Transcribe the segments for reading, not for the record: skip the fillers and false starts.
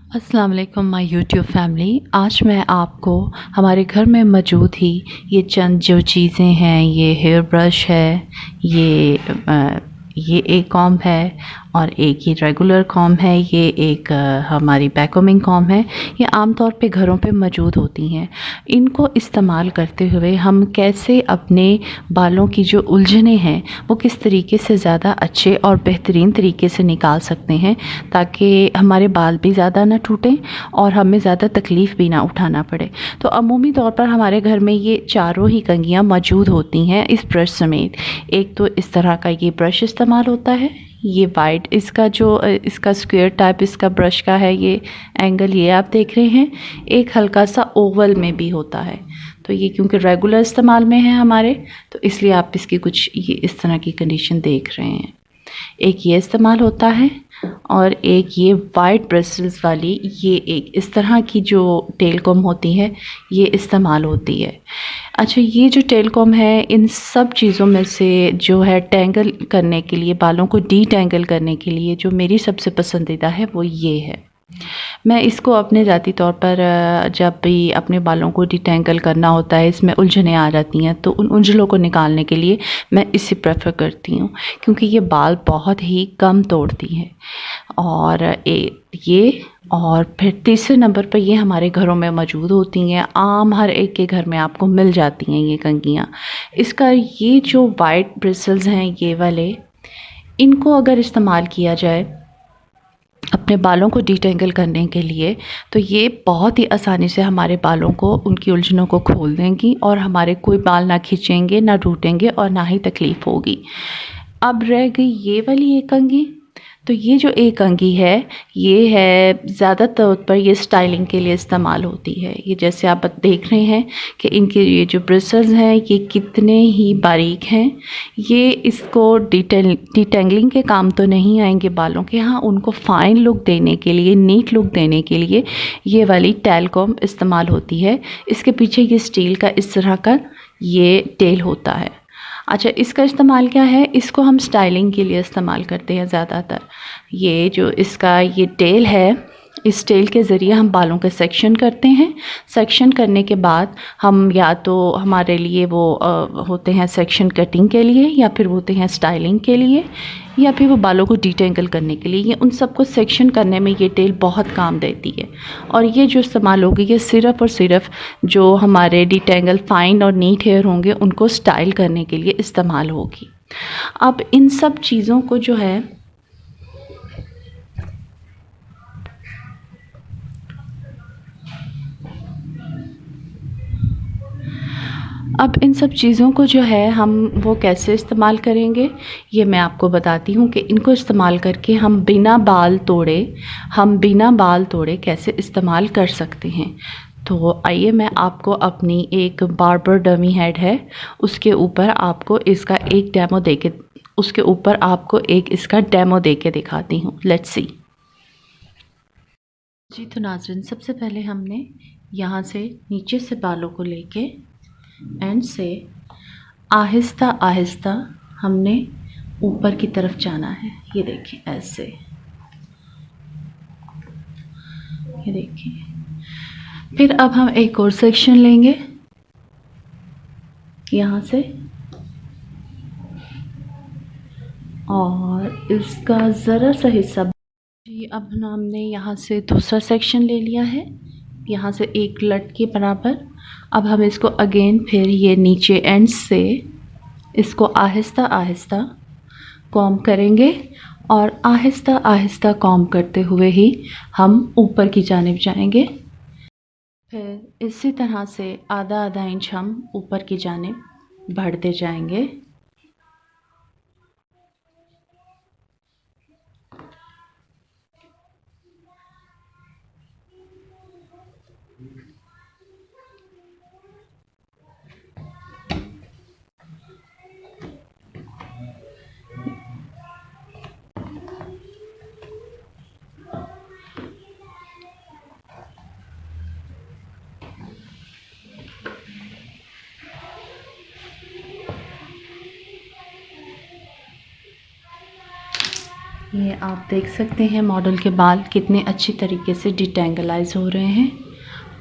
अस्सलाम वालेकुम my YouTube family. आज मैं आपको हमारे घर में मौजूद ही ये चंद जो चीज़ें हैं, ये हेयर ब्रश है, ये एक कॉम्ब है और एक ये रेगुलर कॉम्ब है, ये एक हमारी बैकोमिंग कॉम्ब है। ये आमतौर पे घरों पे मौजूद होती हैं। इनको इस्तेमाल करते हुए हम कैसे अपने बालों की जो उलझने हैं वो किस तरीके से ज़्यादा अच्छे और बेहतरीन तरीके से निकाल सकते हैं, ताकि हमारे बाल भी ज़्यादा ना टूटें और हमें ज़्यादा तकलीफ़ भी ना उठाना पड़े। तो अमूमी तौर पर हमारे घर में ये चारों ही कंघियाँ मौजूद होती हैं इस ब्रश समेत। एक तो इस तरह का ये ब्रश इस्तेमाल होता है, ये वाइट इसका जो इसका स्क्वायर टाइप इसका ब्रश का है, ये एंगल ये आप देख रहे हैं। एक हल्का सा ओवल में भी होता है, तो ये क्योंकि रेगुलर इस्तेमाल में है हमारे, तो इसलिए आप इसकी कुछ ये इस तरह की कंडीशन देख रहे हैं। एक ये इस्तेमाल होता है और एक ये वाइट ब्रिस्टल्स वाली ये एक इस तरह की जो टेल कॉम होती है ये इस्तेमाल होती है। अच्छा, ये जो टेल कॉम है, इन सब चीज़ों में से जो है टेंगल करने के लिए, बालों को डीटेंगल करने के लिए जो मेरी सबसे पसंदीदा है वो ये है। मैं इसको अपने ज़ाती तौर पर जब भी अपने बालों को डिटेंगल करना होता है, इसमें उलझनें आ जाती हैं, तो उन उलझनों को निकालने के लिए मैं इसे प्रेफर करती हूँ, क्योंकि ये बाल बहुत ही कम तोड़ती हैं। और ये और फिर तीसरे नंबर पर ये हमारे घरों में मौजूद होती हैं, आम हर एक के घर में आपको मिल जाती हैं ये कंघियाँ। इसका ये जो वाइट ब्रिसल्स हैं ये वाले, इनको अगर इस्तेमाल किया जाए अपने बालों को डिटेंगल करने के लिए, तो ये बहुत ही आसानी से हमारे बालों को, उनकी उलझनों को खोल देंगी और हमारे कोई बाल ना खींचेंगे, ना टूटेंगे और ना ही तकलीफ़ होगी। अब रह गई ये वाली एक कंघी। तो ये जो एक कंघी है, ये है ज़्यादा तौर पर ये स्टाइलिंग के लिए इस्तेमाल होती है। ये जैसे आप देख रहे हैं कि इनके ये जो ब्रिसल्स हैं ये कितने ही बारीक हैं। ये इसको डिटेंगलिंग के काम तो नहीं आएंगे बालों के, हाँ उनको फ़ाइन लुक देने के लिए, नीट लुक देने के लिए ये वाली टेल कॉम इस्तेमाल होती है। इसके पीछे ये स्टील का इस तरह का ये टेल होता है। अच्छा, इसका इस्तेमाल क्या है, इसको हम स्टाइलिंग के लिए इस्तेमाल करते हैं ज़्यादातर। ये जो इसका ये टेल है, इस टेल के ज़रिए हम बालों के सेक्शन करते हैं। सेक्शन करने के बाद हम या तो हमारे लिए वो होते हैं सेक्शन कटिंग के लिए, या फिर होते हैं स्टाइलिंग के लिए, या फिर वो बालों को डिटेंगल करने के लिए। ये उन सबको सेक्शन करने में ये टेल बहुत काम देती है। और ये जो इस्तेमाल होगी ये सिर्फ़ और सिर्फ जो हमारे डिटेंगल फाइन और नीट हेयर होंगे उनको स्टाइल करने के लिए इस्तेमाल होगी। अब इन सब चीज़ों को जो है जो है हम वो कैसे इस्तेमाल करेंगे, ये मैं आपको बताती हूँ कि इनको इस्तेमाल करके हम बिना बाल तोड़े कैसे इस्तेमाल कर सकते हैं। तो आइए मैं आपको अपनी एक बार्बर डमी हेड है, उसके ऊपर आपको इसका एक डेमो देके दिखाती हूँ। लेट्स सी जी। तो नाज़रीन, सबसे पहले हमने यहाँ से नीचे से बालों को लेके एंड से आहिस्ता आहिस्ता हमने ऊपर की तरफ जाना है। ये देखिए ऐसे, ये देखिए। फिर अब हम एक और सेक्शन लेंगे यहाँ से, और इसका ज़रा सा हिस्सा जी। अब हमने यहाँ से दूसरा सेक्शन ले लिया है, यहाँ से एक लट के बराबर। अब हम इसको अगेन फिर ये नीचे एंड से इसको आहिस्ता आहिस्ता कॉम्ब करेंगे, और आहिस्ता आहिस्ता कॉम्ब करते हुए ही हम ऊपर की जानिब जाएंगे। फिर इसी तरह से आधा आधा इंच हम ऊपर की जानिब बढ़ते जाएंगे। ये आप देख सकते हैं मॉडल के बाल कितने अच्छी तरीके से डिटेंगलाइज हो रहे हैं।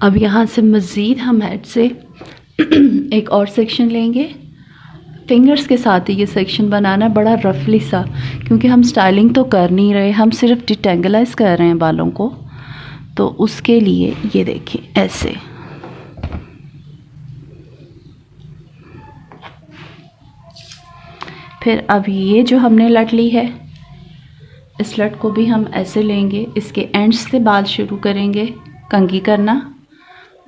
अब यहाँ से मज़ीद हम हेड से एक और सेक्शन लेंगे। फिंगर्स के साथ ही ये सेक्शन बनाना बड़ा रफली सा, क्योंकि हम स्टाइलिंग तो कर नहीं रहे, हम सिर्फ डिटेंगलाइज कर रहे हैं बालों को। तो उसके लिए ये देखिए ऐसे। फिर अब ये जो हमने लट ली है, इस लट को भी हम ऐसे लेंगे, इसके एंड्स से बाल शुरू करेंगे कंघी करना,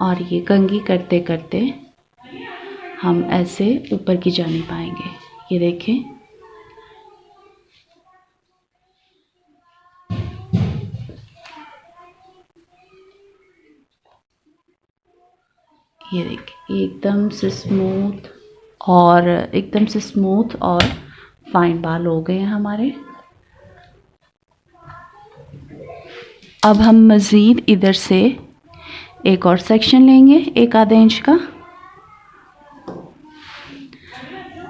और ये कंघी करते करते हम ऐसे ऊपर की जानिब आएंगे। ये देखें, ये देखिए एकदम से स्मूथ और फाइन बाल हो गए हैं हमारे। अब हम मज़ीद इधर से एक और सेक्शन लेंगे 1 आधा इंच का,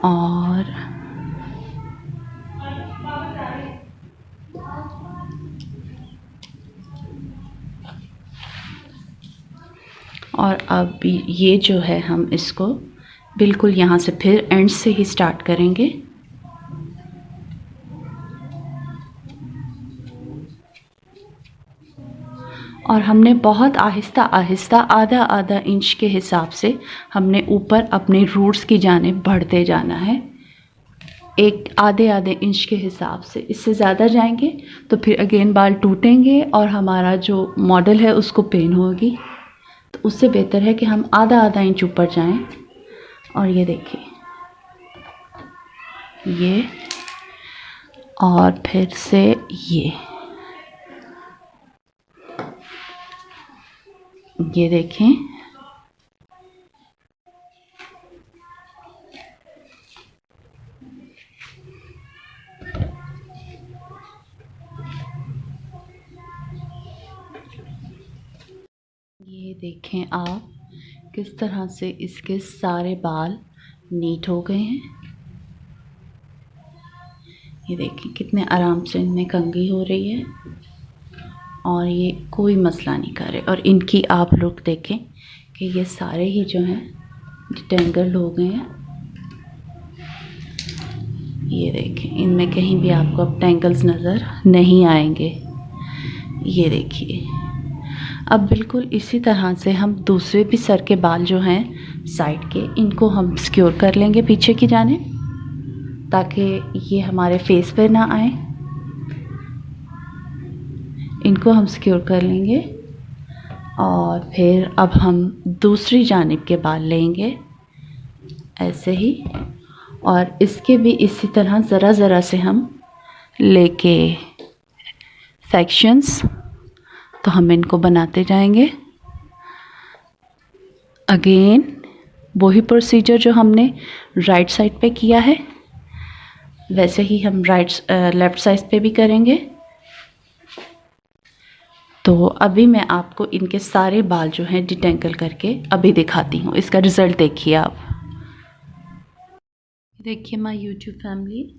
और अब ये जो है हम इसको बिल्कुल यहाँ से फिर एंड से ही स्टार्ट करेंगे। और हमने बहुत आहिस्ता आहिस्ता आधा आधा इंच के हिसाब से हमने ऊपर अपने रूट्स की जानिब बढ़ते जाना है, एक आधे आधे इंच के हिसाब से। इससे ज़्यादा जाएंगे तो फिर अगेन बाल टूटेंगे और हमारा जो मॉडल है उसको पेन होगी। तो उससे बेहतर है कि हम आधा आधा इंच ऊपर जाएं। और ये देखिए ये, और फिर से ये देखें, ये देखें आप किस तरह से इसके सारे बाल नीट हो गए हैं। ये देखें कितने आराम से इनमें कंघी हो रही है और ये कोई मसला नहीं कर रहे। और इनकी आप लुक देखें कि ये सारे ही जो हैं डिटेंगल्ड हो गए हैं। ये देखें इनमें कहीं भी आपको अब टेंगल्स नज़र नहीं आएंगे। ये देखिए, अब बिल्कुल इसी तरह से हम दूसरे भी सर के बाल जो हैं साइड के, इनको हम सिक्योर कर लेंगे पीछे की जानिब, ताकि ये हमारे फेस पे ना आए। इनको हम सिक्योर कर लेंगे और फिर अब हम दूसरी जानिब के बाल लेंगे ऐसे ही, और इसके भी इसी तरह ज़रा ज़रा से हम लेके सेक्शंस, तो हम इनको बनाते जाएंगे। अगेन वही प्रोसीजर जो हमने राइट साइड पे किया है वैसे ही हम लेफ़्ट साइड पे भी करेंगे। तो अभी मैं आपको इनके सारे बाल जो हैं डिटेंगल करके अभी दिखाती हूँ। इसका रिज़ल्ट देखिए आप। देखिए माय यूट्यूब फैमिली,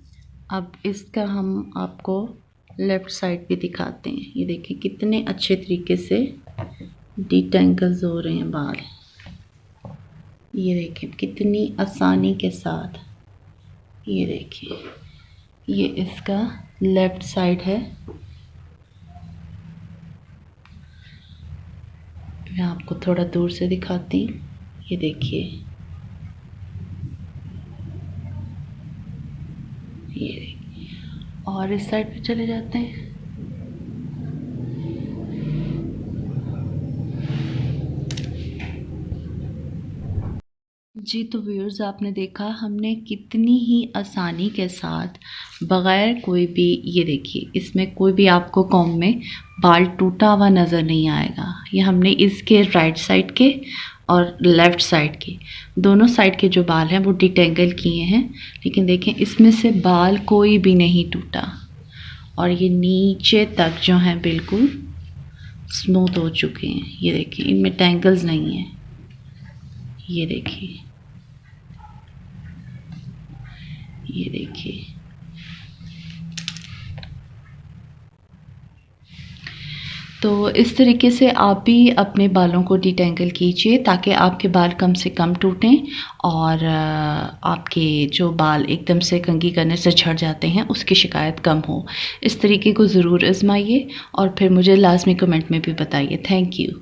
अब इसका हम आपको लेफ़्ट साइड भी दिखाते हैं। ये देखिए कितने अच्छे तरीके से डिटेंगल्स हो रहे हैं बाल। ये देखिए कितनी आसानी के साथ। ये देखिए ये इसका लेफ़्ट साइड है। मैं आपको थोड़ा दूर से दिखाती हूँ। ये देखिए, ये देखिए, और इस साइड पे चले जाते हैं। जी तो व्यूअर्स, आपने देखा हमने कितनी ही आसानी के साथ बग़ैर कोई भी, ये देखिए इसमें कोई भी आपको कॉम्ब में बाल टूटा हुआ नज़र नहीं आएगा। ये हमने इसके राइट साइड के और लेफ़्ट साइड के दोनों साइड के जो बाल हैं वो डिटेंगल किए हैं, लेकिन देखें इसमें से बाल कोई भी नहीं टूटा और ये नीचे तक जो हैं बिल्कुल स्मूथ हो चुके हैं। ये देखिए इनमें टेंगल्स नहीं हैं। ये देखिए, ये देखिए, तो इस तरीके से आप भी अपने बालों को डिटेंगल कीजिए ताकि आपके बाल कम से कम टूटें और आपके जो बाल एकदम से कंघी करने से झड़ जाते हैं उसकी शिकायत कम हो। इस तरीके को ज़रूर आजमाइए और फिर मुझे लाज़मी कमेंट में भी बताइए। Thank you.